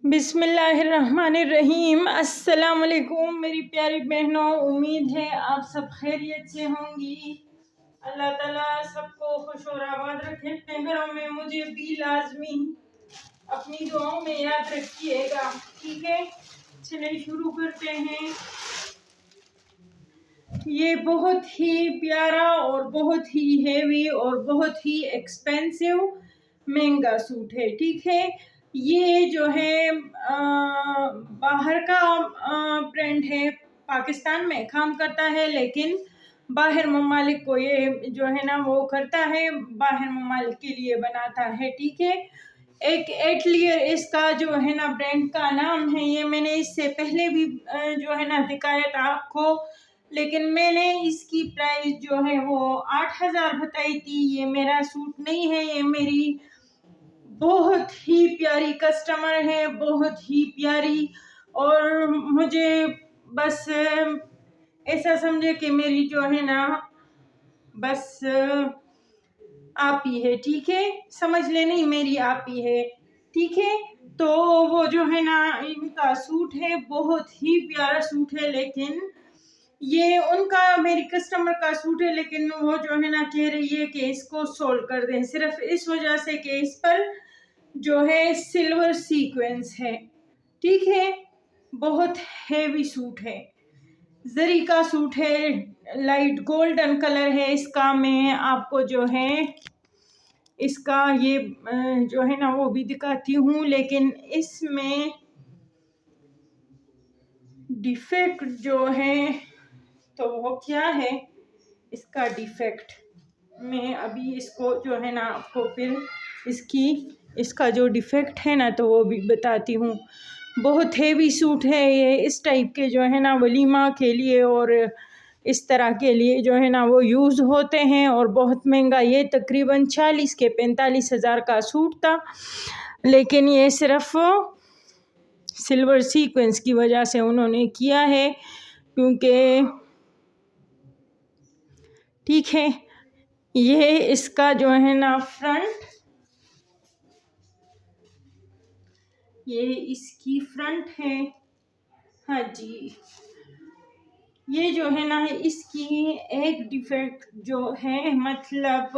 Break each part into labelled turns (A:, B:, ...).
A: बिस्मिल्लाहिर्रहमानिर्रहीम। अस्सलाम वालेकुम मेरी प्यारी बहनों, उम्मीद है आप सब खैरियत से होंगी। अल्लाह ताला सबको खुश और आबाद रखे अपने घरों में। मुझे भी लाजमी अपनी दुआओं में याद रखिएगा, ठीक है। चलिए शुरू करते हैं। ये बहुत ही प्यारा और बहुत ही हेवी और बहुत ही एक्सपेंसिव महंगा सूट है, ठीक है। ये जो है बाहर का ब्रांड है, पाकिस्तान में काम करता है लेकिन बाहर ममालिक को ये जो है ना वो करता है, बाहर ममालिक के लिए बनाता है, ठीक है। एक एटलियर इसका जो है ना ब्रांड का नाम है। ये मैंने इससे पहले भी जो है ना दिखाया था आपको, लेकिन मैंने इसकी प्राइस जो है वो 8,000 बताई थी। ये मेरा सूट नहीं है, ये मेरी बहुत ही प्यारी कस्टमर है, बहुत ही प्यारी। और मुझे बस ऐसा समझे कि मेरी जो है ना बस आप ही है, ठीक है। समझ ले, नहीं मेरी आप ही है, ठीक है। तो वो जो है ना इनका सूट है, बहुत ही प्यारा सूट है, लेकिन ये उनका मेरी कस्टमर का सूट है, लेकिन वो जो है ना कह रही है कि इसको सोल्ड कर दें, सिर्फ इस वजह से कि इस पर जो है सिल्वर सीक्वेंस है, ठीक है। बहुत हेवी सूट है, जरी का सूट है, लाइट गोल्डन कलर है इसका। मैं आपको जो है इसका ये जो है ना वो भी दिखाती हूँ, लेकिन इसमें डिफेक्ट जो है तो वो क्या है इसका डिफेक्ट। मैं अभी इसको जो है ना आपको फिर इसका जो डिफेक्ट है ना तो वो भी बताती हूँ। बहुत हेवी सूट है ये, इस टाइप के जो है ना वलीमा के लिए और इस तरह के लिए जो है ना वो यूज़ होते हैं, और बहुत महंगा। ये तकरीबन 40 के 45 हज़ार का सूट था, लेकिन ये सिर्फ सिल्वर सीक्वेंस की वजह से उन्होंने किया है, क्योंकि ठीक है। ये इसका जो है ना फ्रंट, ये इसकी फ्रंट है, हाँ जी। ये जो है ना इसकी एक डिफेक्ट जो है, मतलब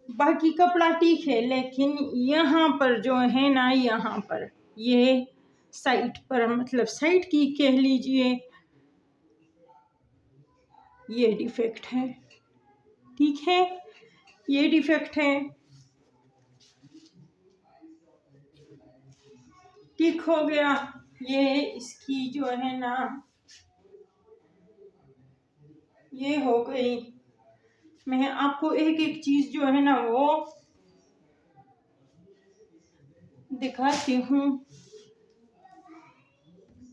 A: बाकी कपड़ा ठीक है, लेकिन यहाँ पर जो है ना, यहाँ पर ये साइड पर, मतलब साइड की कह लीजिए, ये डिफेक्ट है, ठीक है। ये डिफेक्ट है, ठीक हो गया। ये इसकी जो है ना ये हो गई। मैं आपको एक एक चीज जो है ना वो दिखाती हूँ।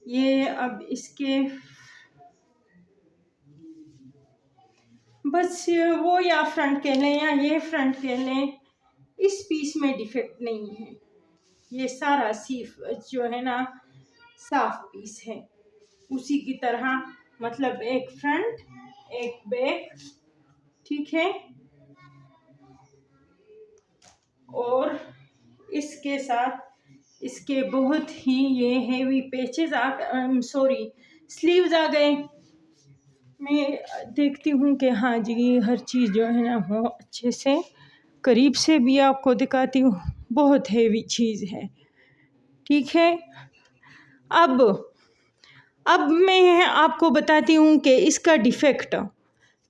A: ये अब इसके बस वो या फ्रंट कह लें या ये फ्रंट कह लें, इस पीस में डिफेक्ट नहीं है। ये सारा सिर्फ जो है ना साफ पीस है, उसी की तरह, मतलब एक फ्रंट एक बैक, ठीक है। और इसके साथ इसके बहुत ही ये हेवी पैचेस सॉरी स्लीव्स आ गए। मैं देखती हूँ कि हाँ जी हर चीज़ जो है ना वो अच्छे से करीब से भी आपको दिखाती हूँ। बहुत हेवी चीज़ है, ठीक है। अब मैं आपको बताती हूँ कि इसका डिफेक्ट,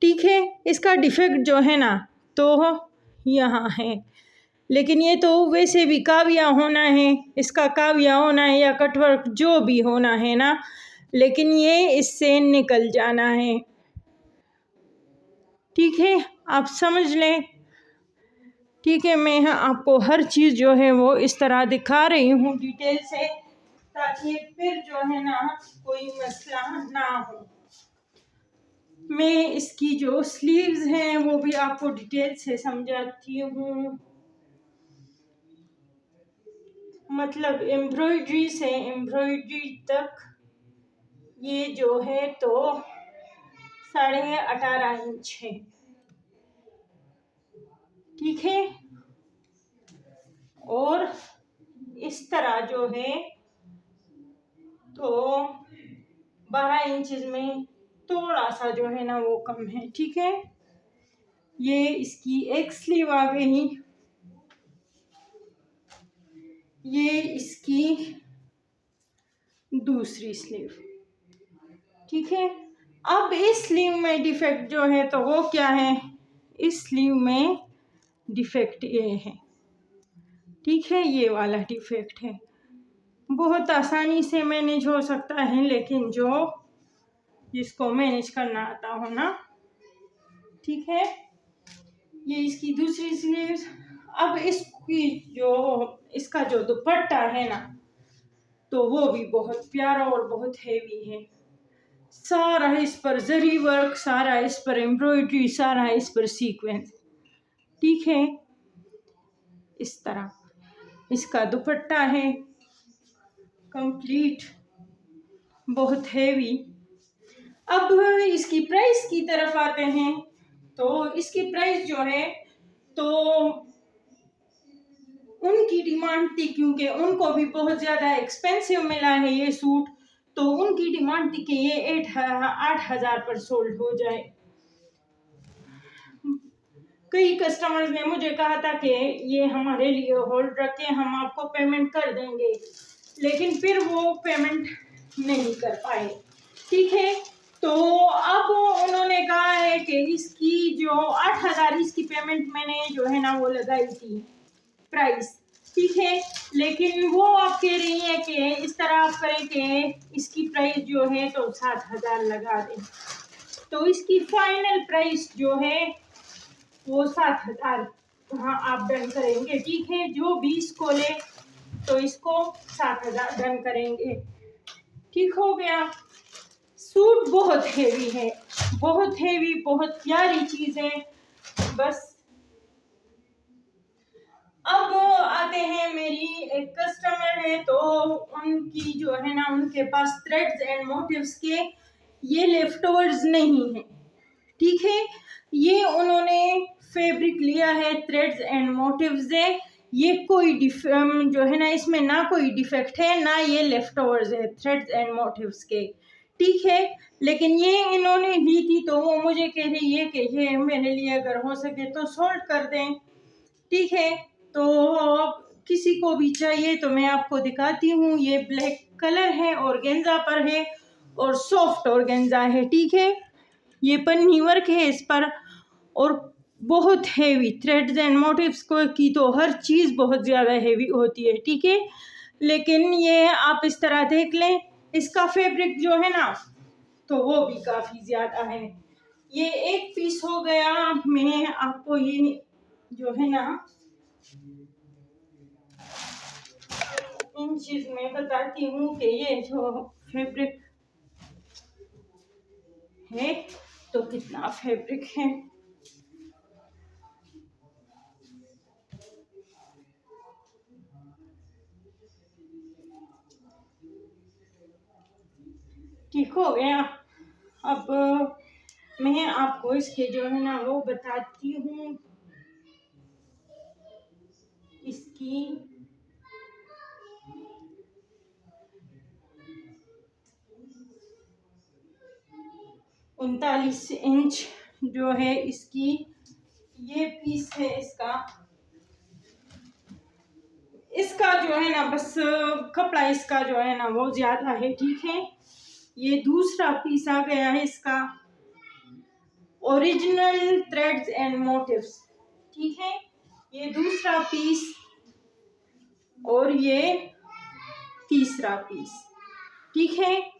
A: ठीक है। इसका डिफेक्ट जो है ना तो यहाँ है, लेकिन ये तो वैसे भी काविया होना है, इसका काविया होना है या कटवर्क जो भी होना है ना, लेकिन ये इससे निकल जाना है, ठीक है। आप समझ लें, ठीक है। मैं आपको हर चीज़ जो है वो इस तरह दिखा रही हूँ डिटेल से, ताकि फिर जो है ना कोई मसला ना हो। मैं इसकी जो स्लीव्स हैं वो भी आपको डिटेल से समझाती हूँ। मतलब एम्ब्रॉयडरी से एम्ब्रॉयडरी तक ये जो है तो 18.5 इंच है, ठीक है। और इस तरह जो है तो 12 इंचेस में थोड़ा सा जो है ना वो कम है, ठीक है। ये इसकी एक स्लीव आ गई, ये इसकी दूसरी स्लीव, ठीक है। अब इस स्लीव में डिफेक्ट जो है तो वो क्या है, इस स्लीव में डिफेक्ट ये है, ठीक है, ये वाला डिफेक्ट है। बहुत आसानी से मैनेज हो सकता है, लेकिन जिसको मैनेज करना आता हो ना, ठीक है। ये इसकी दूसरी स्लीव्स। अब इसका जो दुपट्टा है ना तो वो भी बहुत प्यारा और बहुत हेवी है। सारा इस पर जरी वर्क, सारा इस पर एम्ब्रॉयडरी, सारा इस पर सीक्वेंस, ठीक है। इस तरह इसका दुपट्टा है कंप्लीट, बहुत हेवी। अब इसकी प्राइस की तरफ आते हैं तो इसकी प्राइस जो है तो उनकी डिमांड थी, क्योंकि उनको भी बहुत ज़्यादा एक्सपेंसिव मिला है ये सूट, तो उनकी डिमांड थी कि ये 8,000 पर सोल्ड हो जाए। कई कस्टमर्स ने मुझे कहा था कि ये हमारे लिए होल्ड रखें, हम आपको पेमेंट कर देंगे, लेकिन फिर वो पेमेंट नहीं कर पाए, ठीक है। तो अब उन्होंने कहा है कि इसकी जो 8,000 इसकी पेमेंट मैंने जो है ना वो लगाई थी प्राइस, ठीक है। लेकिन वो आप कह रही है कि इस तरह आप करें कि इसकी प्राइस जो है तो 7,000 लगा दें, तो इसकी फाइनल प्राइस जो है वो 7,000 हाँ आप डन करेंगे, ठीक है। जो 20 को ले तो इसको 7,000 डन करेंगे, ठीक हो गया। सूट बहुत हेवी है, बहुत हेवी, बहुत प्यारी चीज है। बस अब आते हैं, मेरी एक कस्टमर है तो उनकी जो है ना उनके पास थ्रेड्स एंड मोटिव्स के ये लेफ्ट ओवर्स नहीं है, ठीक है। ये उन्होंने फैब्रिक लिया है, थ्रेड्स एंड मोटिव्स है, ये कोई जो है ना इसमें ना कोई डिफेक्ट है ना ये लेफ्ट ओवर्स है थ्रेड्स एंड मोटिव्स के, ठीक है। लेकिन ये इन्होंने ली थी तो वो मुझे कह रही है कि ये मेरे लिए अगर हो सके तो सोल्ड कर दें, ठीक है। तो किसी को भी चाहिए तो मैं आपको दिखाती हूँ। ये ब्लैक कलर है, ऑर्गेन्जा पर है और सॉफ्ट ऑर्गेन्जा है, ठीक है। ये पन्नी वर्क है इस पर और बहुत हेवी थ्रेड्स एंड मोटिव्स को की तो हर चीज़ बहुत ज़्यादा हेवी होती है, ठीक है। लेकिन ये आप इस तरह देख लें, इसका फैब्रिक जो है ना तो वो भी काफ़ी ज़्यादा है। ये एक पीस हो गया। मैं आपको ये जो है ना इन चीज में बताती हूँ कि ये जो फैब्रिक है तो कितना फैब्रिक है। ठीक हो गया। अब मैं आपको इसके जो है ना वो बताती हूँ इसकी 39 इंच जो है इसकी ये पीस है। इसका जो है ना बस कपड़ा इसका जो है ना वो ज्यादा है, ठीक है। ये दूसरा पीस आ गया है इसका, ओरिजिनल थ्रेड्स एंड मोटिव्स, ठीक है। ये दूसरा पीस और ये तीसरा पीस, ठीक है।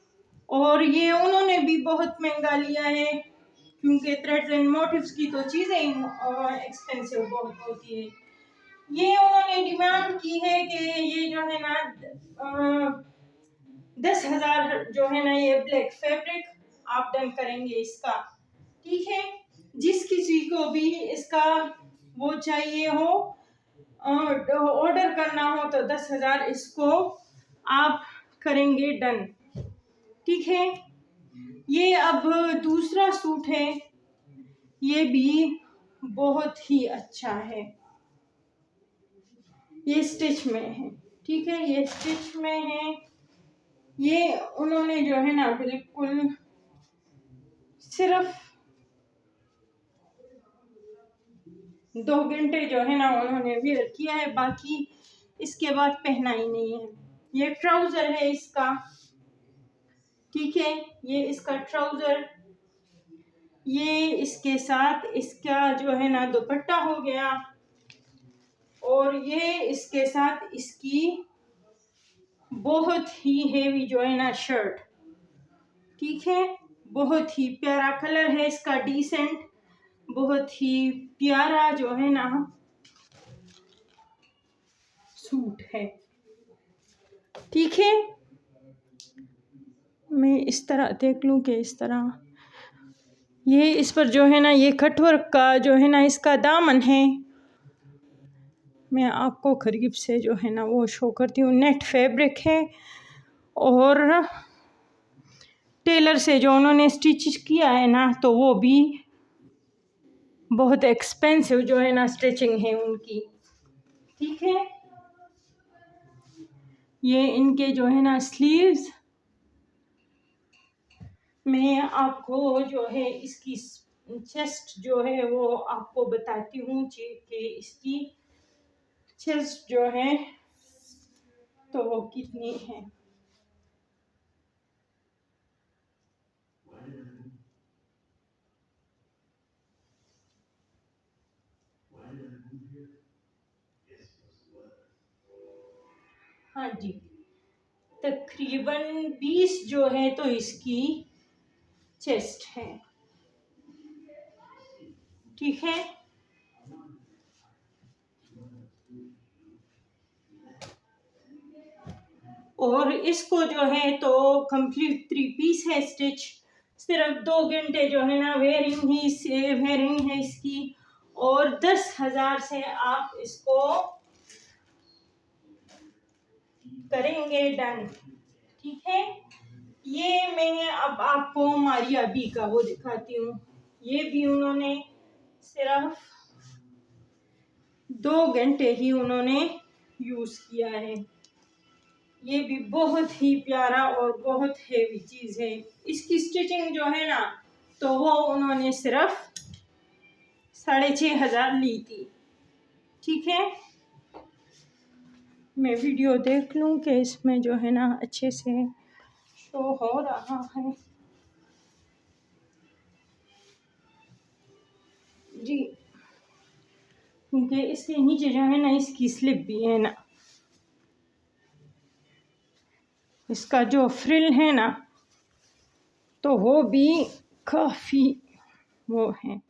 A: और ये उन्होंने भी बहुत महंगा लिया है क्योंकि थ्रेड्स एंड मोटिव्स की तो चीज़ें एक्सपेंसिव बहुत होती है। ये उन्होंने डिमांड की है कि ये जो है ना 10,000 जो है ना ये ब्लैक फैब्रिक आप डन करेंगे इसका, ठीक है। जिस किसी को भी इसका वो चाहिए हो ऑर्डर करना हो तो 10,000 इसको आप करेंगे डन, ठीक है। ये अब दूसरा सूट है, ये भी बहुत ही अच्छा है, ये स्टिच में है, ठीक है, ये स्टिच में है। ये उन्होंने जो है ना बिल्कुल सिर्फ 2 घंटे जो है ना उन्होंने वेयर किया है, बाकी इसके बाद पहना ही नहीं है। ये ट्राउजर है इसका, ठीक है, ये इसका ट्राउजर, ये इसके साथ इसका जो है ना दुपट्टा हो गया, और ये इसके साथ इसकी बहुत ही हेवी जो है ना शर्ट, ठीक है। बहुत ही प्यारा कलर है इसका, डिसेंट, बहुत ही प्यारा जो है ना सूट है, ठीक है। मैं इस तरह देख लूं कि इस तरह ये इस पर जो है ना ये कटवर्क का जो है ना इसका दामन है। मैं आपको करीब से जो है ना वो शो करती हूँ। नेट फैब्रिक है, और टेलर से जो उन्होंने स्टिच किया है ना तो वो भी बहुत एक्सपेंसिव जो है ना स्टिचिंग है उनकी, ठीक है। ये इनके जो है ना स्लीव्स, मैं आपको जो है इसकी चेस्ट जो है वो आपको बताती हूँ कि इसकी चेस्ट जो है तो वो कितनी है। हाँ जी, तकरीबन 20 जो है तो इसकी चेस्ट है, ठीक है। और इसको जो है तो कंप्लीट 3 पीस है स्टिच, सिर्फ 2 घंटे जो है ना वेयरिंग है इसकी, और 10,000 से आप इसको करेंगे डन, ठीक है। ये मैं अब आपको मारिया बी का वो दिखाती हूँ। ये भी उन्होंने सिर्फ 2 घंटे ही उन्होंने यूज किया है। ये भी बहुत ही प्यारा और बहुत हेवी चीज है। इसकी स्टिचिंग जो है ना तो वो उन्होंने सिर्फ 6,500 ली थी, ठीक है। मैं वीडियो देख लूं कि इसमें जो है ना अच्छे से शो हो रहा है जी, क्योंकि इसके नीचे जो है ना इसकी स्लिप भी है ना, इसका जो फ्रिल है ना तो वो भी काफी वो है।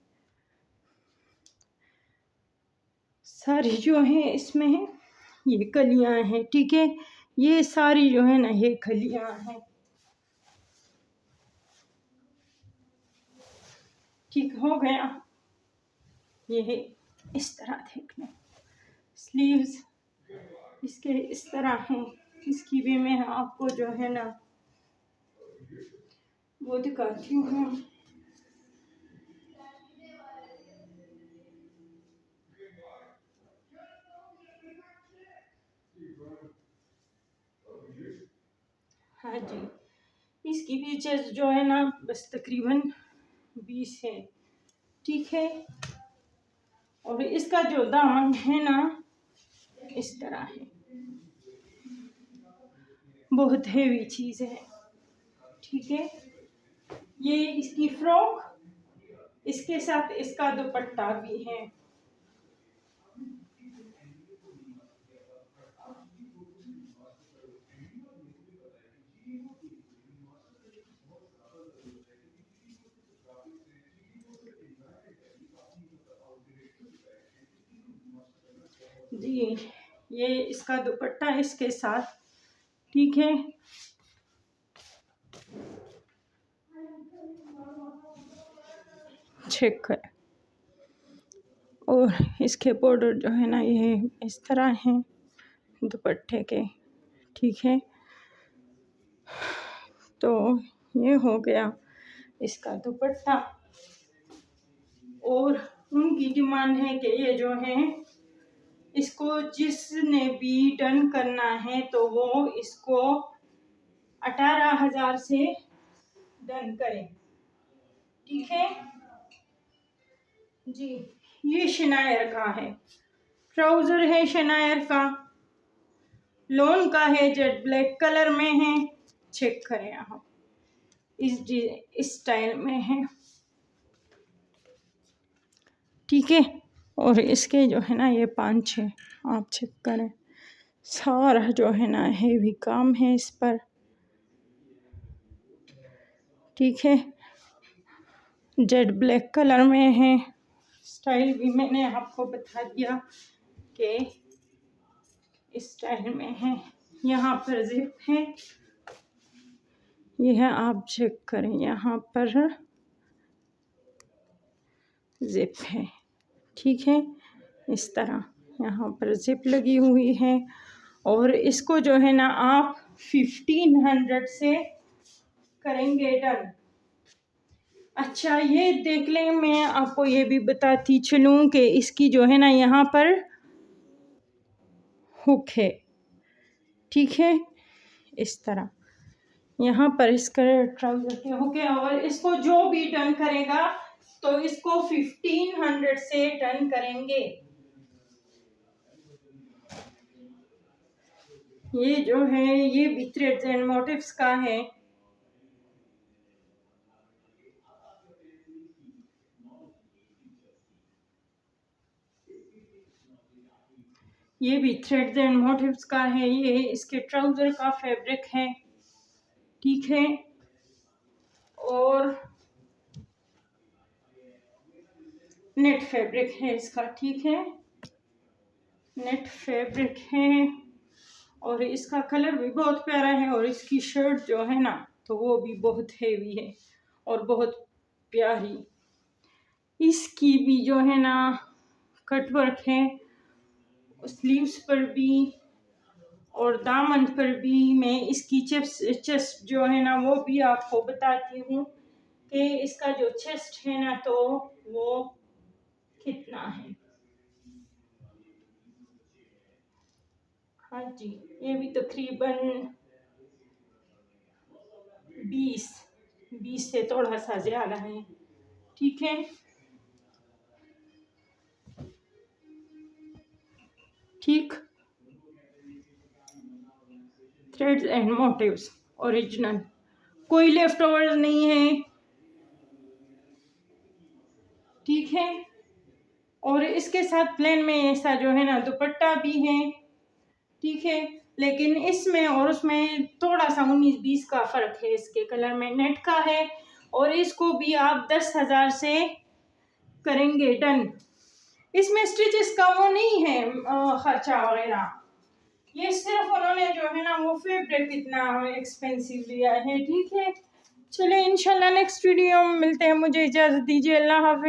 A: सारी जो है इसमें ये कलियां हैं, ठीक है। ये सारी जो है ना ये कलियां हैं, ठीक हो गया। ये इस तरह देख लें, स्लीव्स इसके इस तरह हैं। इसकी भी मैं आपको जो है ना वो दिखाती हूँ। हाँ जी, इसकी फीचर्स जो है ना बस तकरीबन 20 है, ठीक है। और इसका जो दामन है ना इस तरह है, बहुत हेवी चीज है, ठीक है। ये इसकी फ्रॉक, इसके साथ इसका दुपट्टा भी है। जी, ये इसका दुपट्टा इसके साथ, ठीक है। चेक कर, और इसके बॉर्डर जो है ना ये इस तरह है दुपट्टे के, ठीक है। तो ये हो गया इसका दुपट्टा। और उनकी डिमांड है कि ये जो है इसको जिसने भी डन करना है तो वो इसको 18,000 से डन करें, ठीक है जी। ये शनायर का है, ट्राउजर है शनायर का, लोन का है, जेट ब्लैक कलर में है। चेक करें आप, इस स्टाइल में है, ठीक है। और इसके जो है ना ये 5-6 आप चेक करें, सारा जो है ना हेवी काम है इस पर, ठीक है। जेट ब्लैक कलर में है, स्टाइल भी मैंने आपको बता दिया कि इस स्टाइल में है। यहाँ पर जिप है, यह है, आप चेक करें, यहाँ पर जिप है, ठीक है। इस तरह यहाँ पर जिप लगी हुई है। और इसको जो है ना आप 1500 से करेंगे डन। अच्छा ये देख लें, मैं आपको ये भी बताती चलूँ कि इसकी जो है ना यहाँ पर हुक है, ठीक है। इस तरह यहाँ पर इसका ट्राउजर के हुक है। और इसको जो भी डन करेगा तो इसको 1500 से डन करेंगे। ये जो है ये भी थ्रेड्स एंड मोटिव्स का है, ये भी थ्रेड्स एंड मोटिव्स का है। ये इसके ट्राउजर का फैब्रिक है, ठीक है। और नेट फैब्रिक है इसका, ठीक है, नेट फैब्रिक है। और इसका कलर भी बहुत प्यारा है। और इसकी शर्ट जो है ना तो वो भी बहुत हेवी है और बहुत प्यारी। इसकी भी जो है ना कटवर्क है, स्लीव्स पर भी और दामन पर भी। मैं इसकी चेस्ट जो है ना वो भी आपको बताती हूँ कि इसका जो चेस्ट है ना तो वो कितना है। हाँ जी, ये भी तकरीबन 20 से थोड़ा सा ज़्यादा है, ठीक है। ठीक, थ्रेड्स एंड मोटिव्स ओरिजिनल, कोई लेफ्ट ओवर्स नहीं है, ठीक है। और इसके साथ प्लेन में ऐसा जो है ना दुपट्टा भी है, ठीक है। लेकिन इसमें और उसमें थोड़ा सा 19-20 का फ़र्क है। इसके कलर में नेट का है। और इसको भी आप 10,000 से करेंगे डन। इसमें स्टिचेस का वो नहीं है खर्चा वगैरह, ये सिर्फ उन्होंने जो है ना वो फैब्रिक इतना एक्सपेंसिव लिया है, ठीक है। चले इंशाल्लाह नेक्स्ट वीडियो में मिलते हैं, मुझे इजाज़त दीजिए, अल्लाह हाफ़िज़।